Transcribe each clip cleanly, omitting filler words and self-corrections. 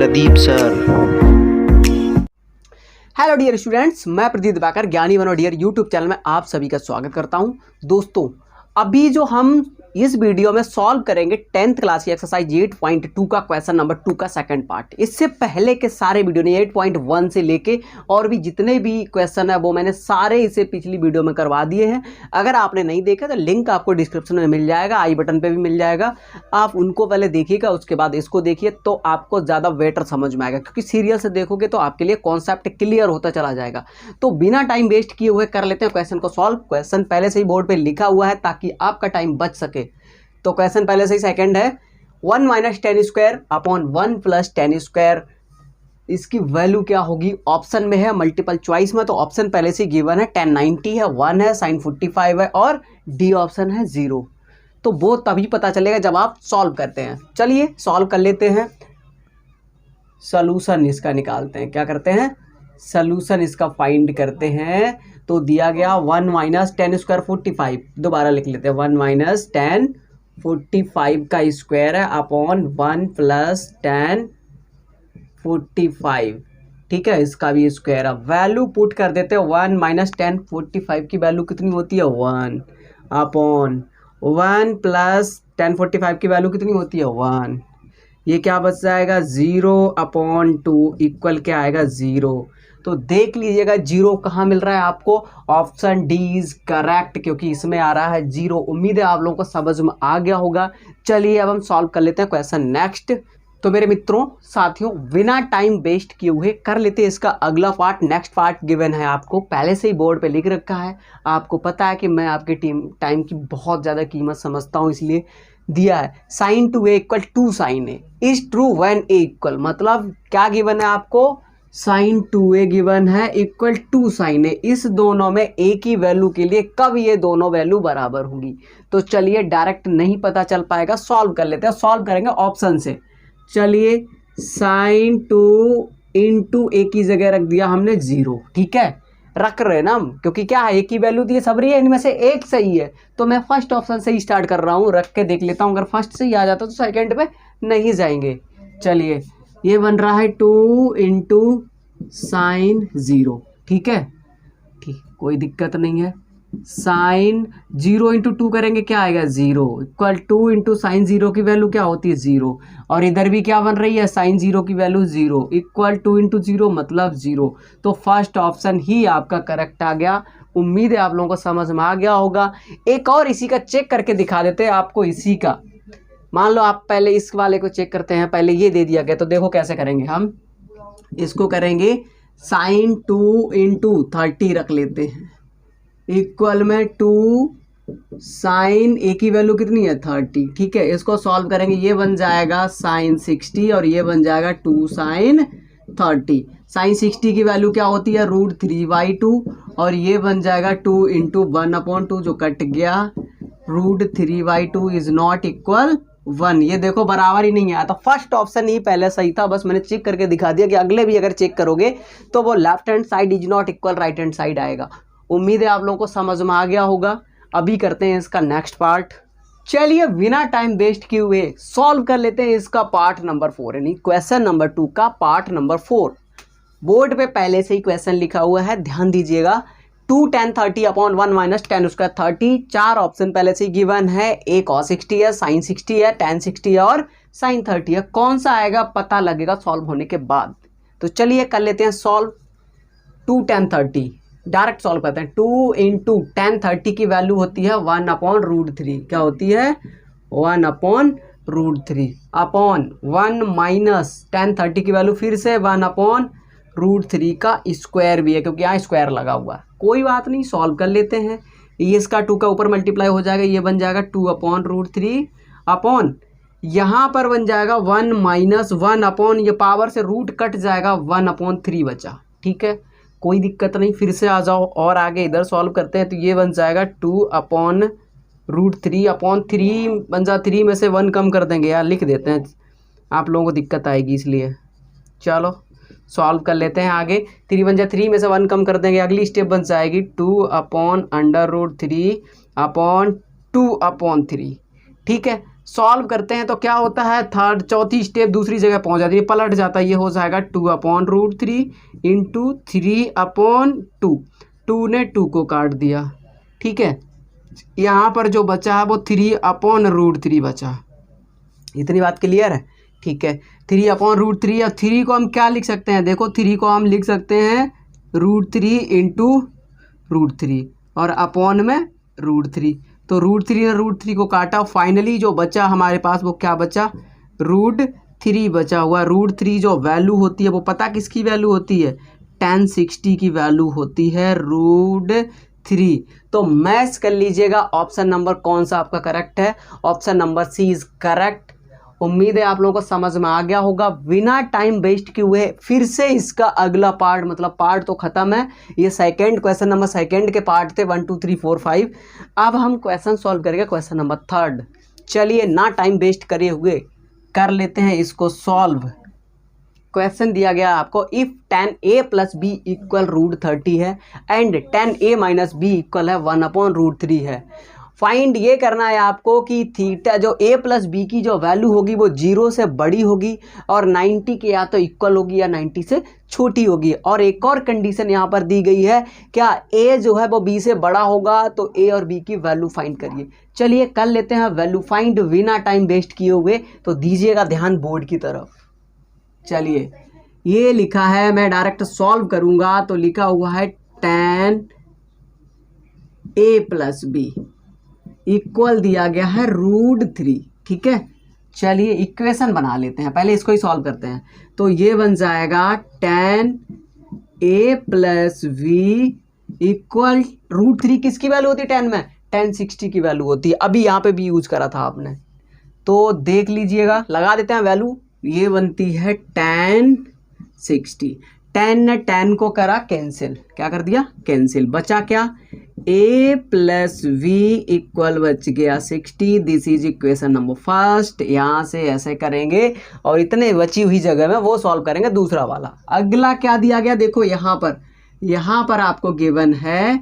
Pradeep sir. Hello dear students, मैं प्रदीप दिवाकर ज्ञानी बनो डियर यूट्यूब चैनल में आप सभी का स्वागत करता हूं। दोस्तों, अभी जो हम इस वीडियो में सॉल्व करेंगे 10th क्लास की एक्सरसाइज 8.2 का क्वेश्चन नंबर 2 का सेकंड पार्ट। इससे पहले के सारे वीडियो ने 8.1 से लेके और भी जितने भी क्वेश्चन है वो मैंने सारे इसे पिछली वीडियो में करवा दिए हैं। अगर आपने नहीं देखा तो लिंक आपको डिस्क्रिप्शन में मिल जाएगा, आई बटन पे भी मिल जाएगा। आप उनको पहले देखिएगा, उसके बाद इसको देखिए तो आपको ज़्यादा बेटर समझ में आएगा, क्योंकि सीरियल से देखोगे तो आपके लिए कॉन्सेप्ट क्लियर होता चला जाएगा। तो बिना टाइम वेस्ट किए हुए कर लेते हैं क्वेश्चन को सॉल्व। क्वेश्चन पहले से ही बोर्ड पर लिखा हुआ है ताकि आपका टाइम बच सके। तो क्वेश्चन पहले से ही सेकंड है, 1 - 10 स्क्वायर अपॉन 1 + 10 स्क्वायर, इसकी वैल्यू क्या होगी? ऑप्शन में है, मल्टीपल चॉइस में। तो ऑप्शन पहले से गिवन है, 1090 है, 1 है, sin 45 है और डी ऑप्शन है 0। तो वो तभी पता चलेगा जब आप सॉल्व करते हैं। चलिए सॉल्व कर लेते हैं, सॉल्यूशन इसका निकालते हैं। क्या करते हैं? सॉल्यूशन इसका फाइंड करते हैं। तो दिया गया 1 - 10 स्क्वायर 45, दोबारा लिख लेते हैं, 1 - 10 45 का स्क्वायर है अपॉन 1 + 10 45, ठीक है, इसका भी स्क्वायर है। वैल्यू पुट कर देते हैं, 1 - 10 45 की वैल्यू कितनी होती है? 1 अपॉन 1 + 10 45 की वैल्यू कितनी होती है? 1। ये क्या बच जाएगा? 0/2 इक्वल क्या आएगा? 0। तो देख लीजिएगा 0 कहाँ मिल रहा है आपको? ऑप्शन डी इज करेक्ट, क्योंकि इसमें आ रहा है 0। उम्मीद है आप लोगों को समझ में आ गया होगा। चलिए अब हम सॉल्व कर लेते हैं क्वेश्चन नेक्स्ट। तो मेरे मित्रों साथियों, बिना टाइम वेस्ट किए हुए कर लेते हैं इसका अगला पार्ट। नेक्स्ट पार्ट गिवन है आपको, पहले से ही बोर्ड पे लिख रखा है। आपको पता है कि मैं आपके टाइम की बहुत ज़्यादा कीमत समझता हूँ, इसलिए दिया है। sin 2a = 2 sin a is true when a equal, मतलब क्या गिवन है आपको? sin 2a गिवन है इक्वल 2 sin a। इस दोनों में a की वैल्यू के लिए कब ये दोनों वैल्यू बराबर होंगी? तो चलिए डायरेक्ट नहीं पता चल पाएगा, सॉल्व कर लेते हैं। सॉल्व करेंगे ऑप्शन से। चलिए sin 2 × a की जगह रख दिया हमने 0, ठीक है, रख रहे ना हम, क्योंकि क्या है, एक की वैल्यू दी है, सब रही है, इनमें से एक सही है। तो मैं फर्स्ट ऑप्शन से ही स्टार्ट कर रहा हूँ, रख के देख लेता हूँ। अगर फर्स्ट से ही आ जाता तो सेकंड पे नहीं जाएंगे। चलिए ये बन रहा है 2 × sin 0, ठीक है, ठीक, कोई दिक्कत नहीं है। sin 0 × 2 करेंगे, क्या आएगा? 0 इक्वल 2 × sin 0 की वैल्यू क्या होती है? 0। और इधर भी क्या बन रही है? sin 0 की वैल्यू 0 इक्वल 2 × 0 मतलब 0। तो फर्स्ट ऑप्शन ही आपका करेक्ट आ गया। उम्मीद है आप लोगों को समझ में आ गया होगा। एक और इसी का चेक करके दिखा देते हैं आपको। इसी का मान लो आप पहले इस वाले को चेक करते हैं, पहले ये दे दिया गया, तो देखो कैसे करेंगे हम इसको। करेंगे sin 2 × 30 रख लेते हैं, इक्वल में 2 sin a की वैल्यू कितनी है? 30, ठीक है। इसको सॉल्व करेंगे, ये बन जाएगा sin 60 और ये बन जाएगा 2 sin 30। sin 60 की वैल्यू क्या होती है? √3/2 और ये बन जाएगा 2 × 1/2 जो कट गया। √3/2 इज नॉट इक्वल 1। ये देखो बराबर ही नहीं आया। तो फर्स्ट ऑप्शन ही पहले सही था, बस मैंने चेक करके दिखा दिया कि अगले भी अगर चेक करोगे तो वो left hand side is not equal right hand side आएगा। उम्मीद है आप लोगों को समझ में आ गया होगा। अभी करते हैं इसका नेक्स्ट पार्ट। चलिए बिना टाइम वेस्ट किए हुए सॉल्व कर लेते हैं इसका पार्ट नंबर 4, यानी क्वेश्चन नंबर 2 का पार्ट नंबर 4। बोर्ड पे पहले से ही क्वेश्चन लिखा हुआ है, ध्यान दीजिएगा। 2 tan 30 अपॉन 1 - 10 स्क्वायर 30। 4 ऑप्शन पहले से गिवन है, a cos 60 है, sin 60 है, tan 60 है और sin 30 है। कौन सा आएगा पता लगेगा सॉल्व होने के बाद। तो चलिए कर लेते हैं सॉल्व। 2 tan 30 डायरेक्ट सॉल्व करते हैं। 2 × tan 30 की वैल्यू होती है 1/√3। क्या होती है? 1/√3 अपॉन 1 - tan 30 की वैल्यू फिर से 1/√3 का स्क्वायर भी है, क्योंकि यहाँ स्क्वायर लगा हुआ है। कोई बात नहीं, सॉल्व कर लेते हैं। ये इसका 2 का ऊपर मल्टीप्लाई हो जाएगा, ये बन जाएगा 2/√3 अपॉन यहाँ पर बन जाएगा 1 - 1 अपॉन, ये पावर से रूट कट जाएगा, 1/3 बचा, ठीक है, कोई दिक्कत नहीं। फिर से आ जाओ और आगे इधर सॉल्व करते हैं। तो ये बन जाएगा 2/√3 बन जा, 3 में से 1 कम कर देंगे यार, लिख देते हैं, आप लोगों को दिक्कत आएगी इसलिए। चलो सॉल्व कर लेते हैं आगे। 3 बन जाए, 3 में से 1 कम कर देंगे। अगली स्टेप बन जाएगी 2/√3 अपॉन 2/3, ठीक है। सॉल्व करते हैं तो क्या होता है, थर्ड चौथी स्टेप दूसरी जगह पहुंच जाती है, पलट जाता है, ये हो जाएगा 2/√3 इंटू 3/2। 2 ने 2 को काट दिया, ठीक है। यहाँ पर जो बचा है वो 3/√3 बचा। इतनी बात क्लियर है, ठीक है। 3/√3, और 3 को हम क्या लिख सकते हैं, देखो 3 को हम लिख सकते हैं √3 इंटू √3 और अपॉन में √3। तो √3 ने √3 को काटा, फाइनली जो बचा हमारे पास वो क्या बचा, √3 बचा हुआ। √3 जो वैल्यू होती है वो पता किसकी वैल्यू होती है, tan 60 की वैल्यू होती है √3। तो मैच कर लीजिएगा ऑप्शन नंबर कौन सा आपका करेक्ट है, option number C is correct. उम्मीद है आप लोगों को समझ में आ गया होगा। बिना टाइम वेस्ट किए हुए फिर से इसका अगला पार्ट, मतलब पार्ट तो खत्म है, ये सेकंड क्वेश्चन नंबर सेकंड के पार्ट थे 1 2 3 4 5। अब हम क्वेश्चन सॉल्व करेंगे क्वेश्चन नंबर थर्ड। चलिए ना टाइम वेस्ट करे हुए कर लेते हैं इसको सॉल्व। क्वेश्चन दिया गया आपको, इफ tan a + b = √30 है एंड tan a - b = 1/√3 है। फाइंड ये करना है आपको कि थीटा जो a + b की जो वैल्यू होगी वो 0 से बड़ी होगी और 90 के या तो इक्वल होगी या 90 से छोटी होगी। और एक और कंडीशन यहाँ पर दी गई है, क्या a जो है वो b से बड़ा होगा, तो a और b की वैल्यू फाइंड करिए। चलिए कर लेते हैं वैल्यू फाइंड बिना टाइम वेस्ट किए हुए। तो दीजिएगा ध्यान बोर्ड की तरफ। चलिए ये लिखा है, मैं डायरेक्ट सॉल्व करूंगा। तो लिखा हुआ है tan a + b इक्वल दिया गया है √3, ठीक है। चलिए इक्वेशन बना लेते हैं, पहले इसको ही सॉल्व करते हैं। तो ये बन जाएगा tan a + v इक्वल √3 किसकी वैल्यू होती है tan में, tan 60 की वैल्यू होती है। अभी यहाँ पे भी यूज करा था आपने, तो देख लीजिएगा, लगा देते हैं वैल्यू। ये बनती है tan 60। tan ने tan को करा कैंसिल, क्या कर दिया कैंसिल, बचा क्या a + v इक्वल बच गया 60। This is equation number first. यहाँ से ऐसे करेंगे और इतने बची हुई जगह में वो सॉल्व करेंगे दूसरा वाला। अगला क्या दिया गया, देखो यहाँ पर आपको गिवन है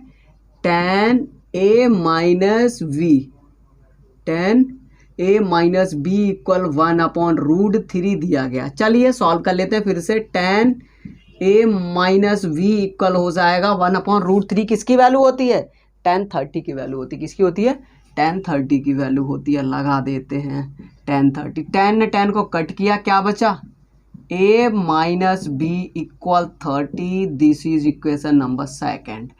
tan a - v, tan a - b equal 1/√3 दिया गया। चलिए सॉल्व कर लेते हैं फिर से। tan a - v इक्वल हो जाएगा 1/√3 किसकी वैल्यू होती है, tan 30 की वैल्यू होती है। किसकी होती है, tan 30 की वैल्यू होती है। लगा देते हैं tan 30। tan ने tan को कट किया, क्या बचा a - b equal 30। This is equation number second.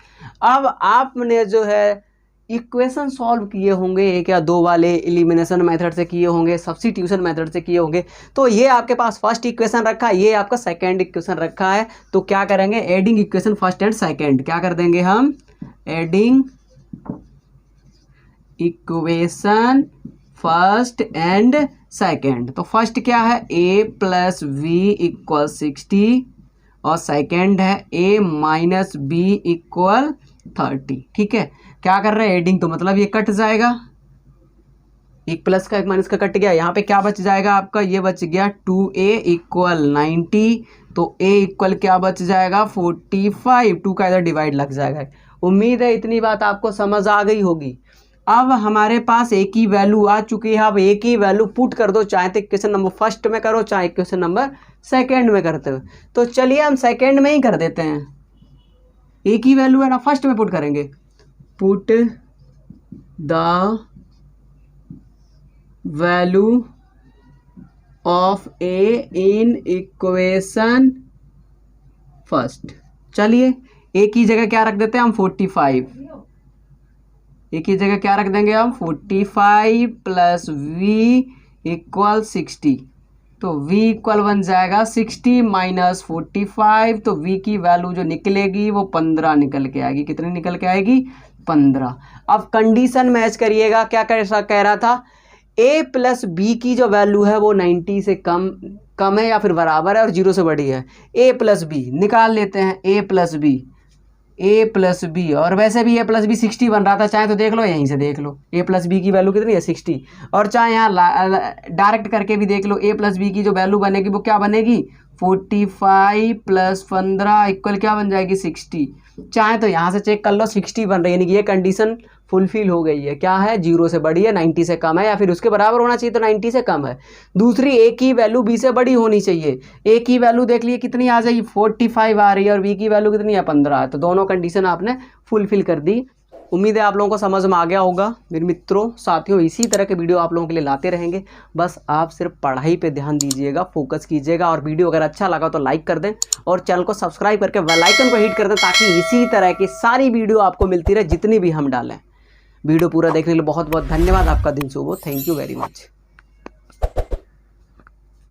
अब आपने जो है इक्वेशन सॉल्व किए होंगे, एक या दो वाले एलिमिनेशन मेथड से किए होंगे, सब्स्टिट्यूशन मेथड से किए होंगे। तो ये आपके पास फर्स्ट इक्वेशन रखा है, ये आपका सेकंड इक्वेशन रखा है। तो क्या करेंगे, adding equation first and second, क्या कर देंगे हम, adding equation first and second. तो फर्स्ट क्या है, a + v इक्वल 60 और सेकंड है a - b इक्वल 30, ठीक है। क्या कर रहे हैं, एडिंग, तो मतलब ये कट जाएगा, एक प्लस का एक माइनस का कट गया। यहाँ पे क्या बच जाएगा आपका, ये बच गया 2a इक्वल 90। तो a इक्वल क्या बच जाएगा 45, 2 का इधर डिवाइड लग जाएगा। उम्मीद है इतनी बात आपको समझ आ गई होगी। अब हमारे पास एक ही वैल्यू आ चुकी है, अब एक ही वैल्यू पुट कर दो, चाहे तो इक्वेशन नंबर फर्स्ट में करो चाहे इक्वेशन नंबर सेकंड में करते हो। तो चलिए हम सेकंड में ही कर देते हैं, एक ही वैल्यू है ना, फर्स्ट में पुट करेंगे। Put the value of A in equation first. चलिए एक ही जगह क्या रख देते हैं हम, 45। एक ही जगह क्या रख देंगे हम, 45 + v इक्वल 60। तो v इक्वल बन जाएगा 60 - 45। तो v की वैल्यू जो निकलेगी वो 15 निकल के आएगी। कितनी निकल के आएगी, 15। अब कंडीशन मैच करिएगा, क्या कह रहा था, a + b की जो वैल्यू है वो 90 से कम है या फिर बराबर है और 0 से बड़ी है। a + b निकाल लेते हैं, a + b और वैसे भी a + b 60 बन रहा था, चाहे तो देख लो, यहीं से देख लो a + b की वैल्यू कितनी है 60, और चाहे यहाँ डायरेक्ट करके भी देख लो, a + b की जो वैल्यू बनेगी वो क्या बनेगी 45 + 15 इक्वल क्या बन जाएगी 60। चाहे तो यहाँ से चेक कर लो 60 बन रही है, यानी कि ये कंडीशन फुलफिल हो गई है। क्या है, 0 से बड़ी है, 90 से कम है, या फिर उसके बराबर होना चाहिए तो 90 से कम है। दूसरी, ए की वैल्यू बी से बड़ी होनी चाहिए। ए की वैल्यू देख लिए कितनी आ जाएगी, 45 आ रही है, और बी की वैल्यू कितनी है, 15 है। तो दोनों कंडीशन आपने फुलफिल कर दी। उम्मीद है आप लोगों को समझ में आ गया होगा मेरे मित्रों। साथियों, इसी तरह के वीडियो आप लोगों के लिए लाते रहेंगे। बस आप सिर्फ पढ़ाई पे ध्यान दीजिएगा, फोकस कीजिएगा, और वीडियो अगर अच्छा लगा तो लाइक कर दें और चैनल को सब्सक्राइब करके बेल आइकन को हिट कर दें, ताकि इसी तरह की सारी वीडियो आपको मिलती रहे जितनी भी हम डालें। वीडियो पूरा देखने के लिए बहुत बहुत धन्यवाद। आपका दिन शुभ हो। Thank you very much.